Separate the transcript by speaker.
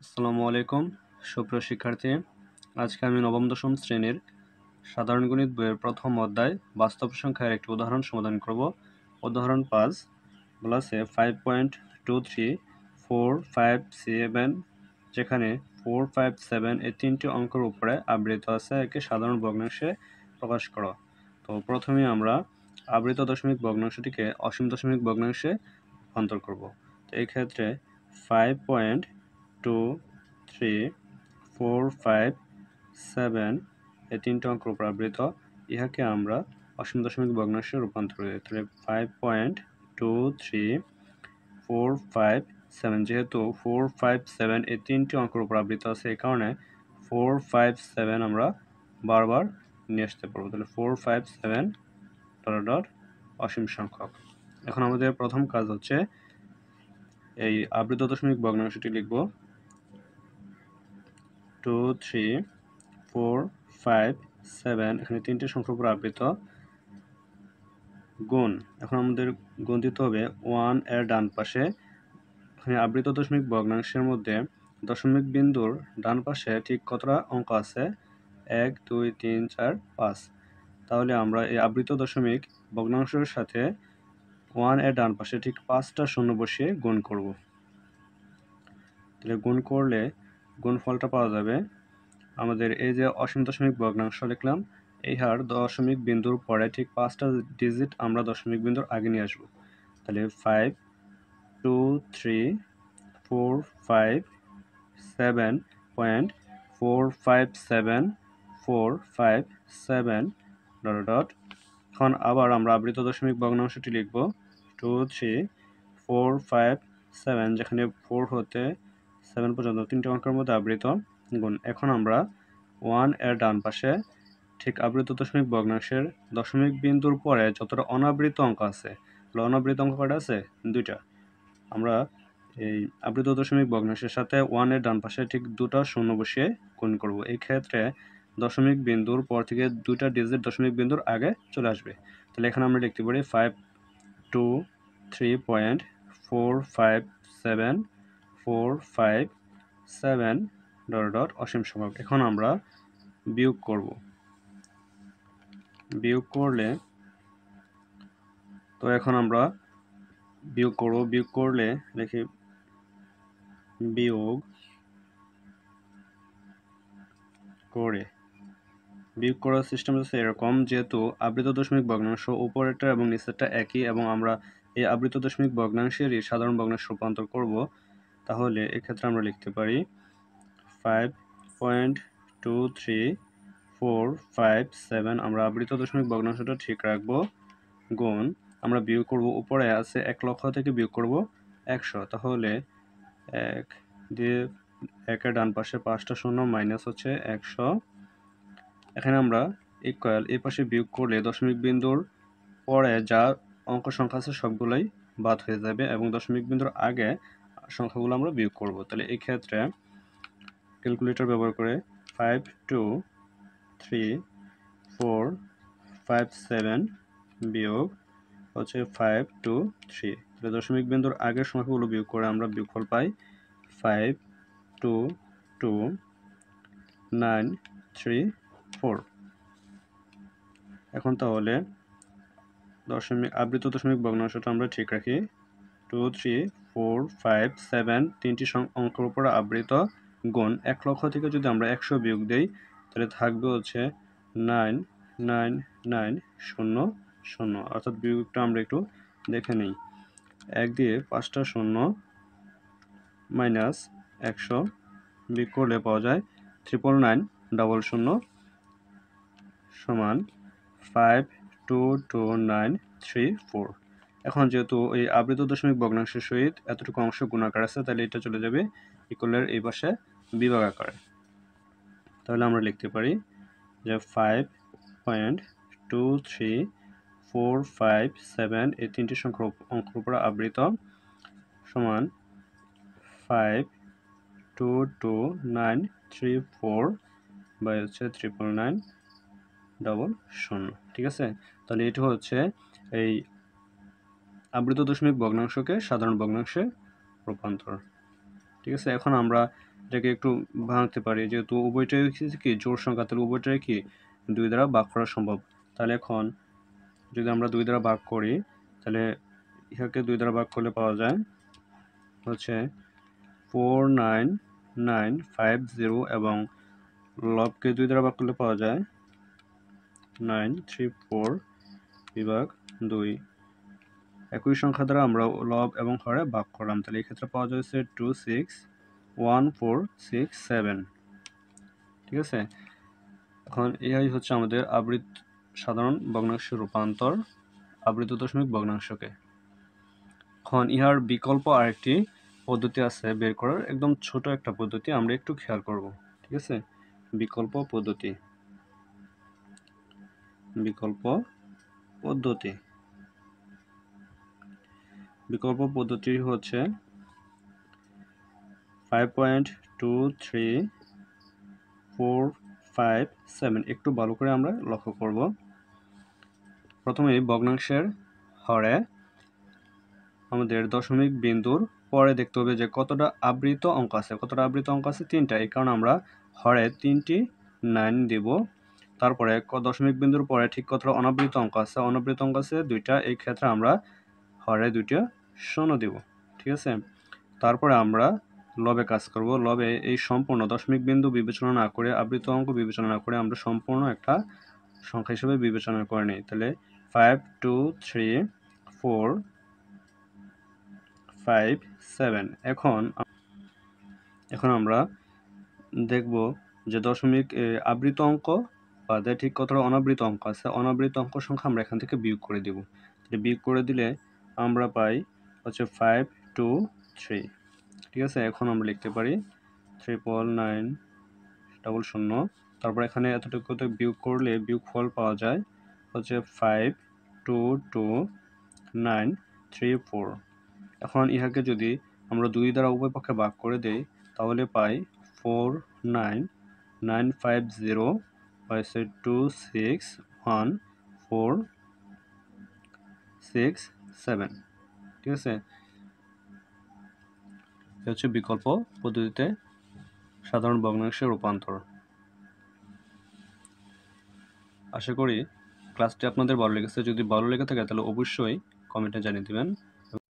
Speaker 1: আসসালামু আলাইকুম সুপ্রিয় শিক্ষার্থী। আজকে আমি নবম দশম শ্রেণীর সাধারণ গণিত বইয়ের প্রথম অধ্যায় বাস্তব সংখ্যার একটি উদাহরণ সমাধান করব। উদাহরণ 5 বলা আছে 5.2345 যেখানে 457 এই তিনটি অঙ্কের উপরে আবৃত আছে একে সাধারণ ভগ্নাংশে প্রকাশ করো। তো প্রথমে আমরা আবৃত দশমিক ভগ্নাংশটিকে অসীম দশমিক ভগ্নাংশে রূপান্তর করব। তো এই ক্ষেত্রে 5.2345 এই তিনটি অঙ্কের উপর আবৃত, ইহাকে আমরা অসীম দশমিক ভগ্নাংশে রূপান্তর করি। তাহলে 5.2345 যেহেতু 457 এই তিনটি অঙ্কের উপর আবৃত আছে, এই কারণে 457 আমরা বারবার নিয়ে আসতে পারবো। তাহলে 457 ডট অসীম সংখ্যক। এখন আমাদের প্রথম কাজ হচ্ছে এই আবৃত দশমিক ভগ্নাংশটি লিখব 2 3 4 5 7, এখানে তিনটি সংখ্যার উপর আবৃত, গুণ। এখন আমাদের গুণ দিতে হবে 1 এর ডান পাশে। এখানে আবৃত দশমিক ভগ্নাংশের মধ্যে দশমিক বিন্দুর ডান পাশে ঠিক কতটা অঙ্ক আছে? 1 2 3 4 5। তাহলে আমরা এই আবৃত দশমিক ভগ্নাংশের সাথে 1 এর ডান পাশে ঠিক 5টা শূন্য বসিয়ে গুণ করব। তাহলে গুণ করলে গুণফলটা পাওয়া যাবে আমাদের এই যে অসীম দশমিক ভগ্নাংশ লিখলাম, এই হার দশমিক বিন্দুর পরে ঠিক 5টা ডিজিট আমরা দশমিক বিন্দুর আগে নিয়ে আসবো। তাহলে 5 2 3 4 5 7.457457 ডট। এখন আবার আমরা আবৃত দশমিক ভগ্নাংশটি লিখব 2 3 4 5 7, যেখানে 4 হতে 7 পর্যন্ত তিনটি অঙ্কের মধ্যে আবৃত, গুণ। এখন আমরা 1 এর ডান পাশে ঠিক আবৃত দশমিক ভগ্নাংশের দশমিক বিন্দুর পরে যতটা অনাবৃত অঙ্ক আছে, অনাবৃত অঙ্ক কয়টা আছে? 2টা। আমরা এই আবৃত দশমিক ভগ্নাংশের সাথে 1 এর ডান পাশে ঠিক 2টা শূন্য বসিয়ে গুণ করব। এই ক্ষেত্রে দশমিক বিন্দুর পর থেকে 2টা ডিজিট দশমিক বিন্দুর আগে চলে আসবে। তাহলে এখানে আমরা লিখতে পারি 523.457 ডট অসীম সংখ্যক। এখন আমরা বিয়োগ করব। বিয়োগ করলে তো এখন আমরা বিয়োগ করলে দেখি বিয়োগ করার সিস্টেম হচ্ছে এরকম, যেহেতু আবৃত দশমিক ভগ্নাংশ উপরেরটা এবং নিচেরটা একই এবং আমরা এই আবৃত দশমিক ভগ্নাংশেরই সাধারণ ভগ্নাংশ রূপান্তর করব, তাহলে এক্ষেত্রে আমরা লিখতে পারি 5.2345 আমরা আবৃত দশমিক ভগ্নাংশটা ঠিক রাখবো, গুণ। আমরা বিয়োগ করব, উপরে আছে 1 লক্ষ থেকে বিয়োগ করব 100, তাহলে 1 দিয়ে 1 এর ডান পাশে 5টা শূন্য মাইনাস হচ্ছে 100। এখানে আমরা ইকুয়াল এই পাশে বিয়োগ করলে দশমিক বিন্দুর পরে যা অঙ্ক সংখ্যা আছে সবগুলোই বাদ হয়ে যাবে এবং দশমিক বিন্দুর আগে সংখ্যাগুলো আমরা বিয়োগ করব। তাহলে এই ক্ষেত্রে ক্যালকুলেটর ব্যবহার করে 523.457 বিয়োগ হচ্ছে 523, তাহলে দশমিক বিন্দুর আগের সংখ্যাগুলো বিয়োগ করে আমরা বিয়োগফল পাই 522.934। এখন তাহলে আবৃত দশমিক ভগ্নাংশটা আমরা ঠিক রাখি 2 3 4 5 7 তিনটি অঙ্কের উপর আবৃত, গুণ 1 লক্ষ থেকে যদি আমরা 100 বিয়োগ দেই তাহলে থাকবে হচ্ছে 99900, অর্থাৎ বিয়োগটা আমরা একটু দেখে নিই। 1 দিয়ে 5টা শূন্য মাইনাস 100 বিয়োগ করলে পাওয়া যায় 99900 সমান 522.934। এখন যেহেতু এই আবৃত দশমিক ভগ্নাংশের সহিত এতটুকু অংশ গুণাকার আছে, তাহলে এটা চলে যাবে ইকুয়ালের এই পাশে বিভাগ আকারে। তাহলে আমরা লিখতে পারি যে 5.2345 এই তিনটি সংখ্যার অঙ্কের উপর আবৃত সমান 522.934 বাই হচ্ছে 99900। ঠিক আছে, তাহলে এটা হচ্ছে এই আবৃত দশমিক ভগ্নাংশকে সাধারণ ভগ্নাংশে রূপান্তর। ঠিক আছে, এখন আমরা এটাকে একটু ভাঙতে পারি, যেহেতু উভয়টাই কি জোড় সংখ্যা, তাহলে উভয়টাই কি 2 দ্বারা ভাগ করা সম্ভব। তাহলে এখন যদি আমরা 2 দ্বারা ভাগ করি, তাহলে ইহাকে 2 দ্বারা ভাগ করলে পাওয়া যায় হচ্ছে 49950 এবং লবকে 2 দ্বারা ভাগ করলে পাওয়া যায় 934 বিভাগ 2। একই সংখ্যা দ্বারা আমরা লব এবং হরে ভাগ করলাম, তাহলে এই ক্ষেত্রে পাওয়া যাচ্ছে 261467। ঠিক আছে, এখন এই হচ্ছে আমাদের সাধারণ ভগ্নাংশের রূপান্তর আবৃত দশমিক ভগ্নাংশকে। এখন ইহার বিকল্প আরেকটি পদ্ধতি আছে বের করার, একদম ছোট একটা পদ্ধতি, আমরা একটু খেয়াল করব। ঠিক আছে, বিকল্প পদ্ধতি হচ্ছে 5.23457। একটু ভালো করে আমরা লক্ষ্য করব। প্রথমে ভগ্নাংশের হরে আমাদের দশমিক বিন্দুর পরে দেখতে হবে যে কতটা আবৃত অঙ্ক আছে। তিনটা, এই কারণে আমরা হরে 3টি 9 দিব। তারপরে দশমিক বিন্দুর পরে ঠিক কতটা অনাবৃত অঙ্ক আছে 2টা, এই ক্ষেত্রে আমরা হরে 2টা 0 দিব। ঠিক আছে, তারপরে আমরা লবে কাজ করব। লবে এই সম্পূর্ণ দশমিক বিন্দু বিবেচনা না করে, আবৃত অঙ্ক বিবেচনা না করে আমরা সম্পূর্ণ একটা সংখ্যা হিসেবে বিবেচনা করে নিই। তাহলে 52345 এখন আমরা দেখব যে দশমিক আবৃত অঙ্ক বাদে ঠিক কতটা অনাবৃত অঙ্ক আছে। অনাবৃত অঙ্ক সংখ্যা আমরা এখান থেকে বিয়োগ করে দিব। বিয়োগ করে দিলে আমরা পাই হচ্ছে 523। ঠিক আছে, এখন আমরা লিখতে পারি 99900। তারপর এখানে এতটুকু বিয়োগ করলে বিয়োগফল পাওয়া যায় হচ্ছে 522934। এখন ইহাকে যদি আমরা 2 দ্বারা উভয় পক্ষে ভাগ করে দেই, তাহলে পাই 49950 হয়েছে 2614667। ঠিক আছে, এটা হচ্ছে বিকল্প পদ্ধতিতে সাধারণ ভগ্নাংশের রূপান্তর। আশা করি ক্লাসটি আপনাদের ভালো লেগেছে। যদি ভালো লেগে থাকে তাহলে অবশ্যই কমেন্টে জানিয়ে দিবেন।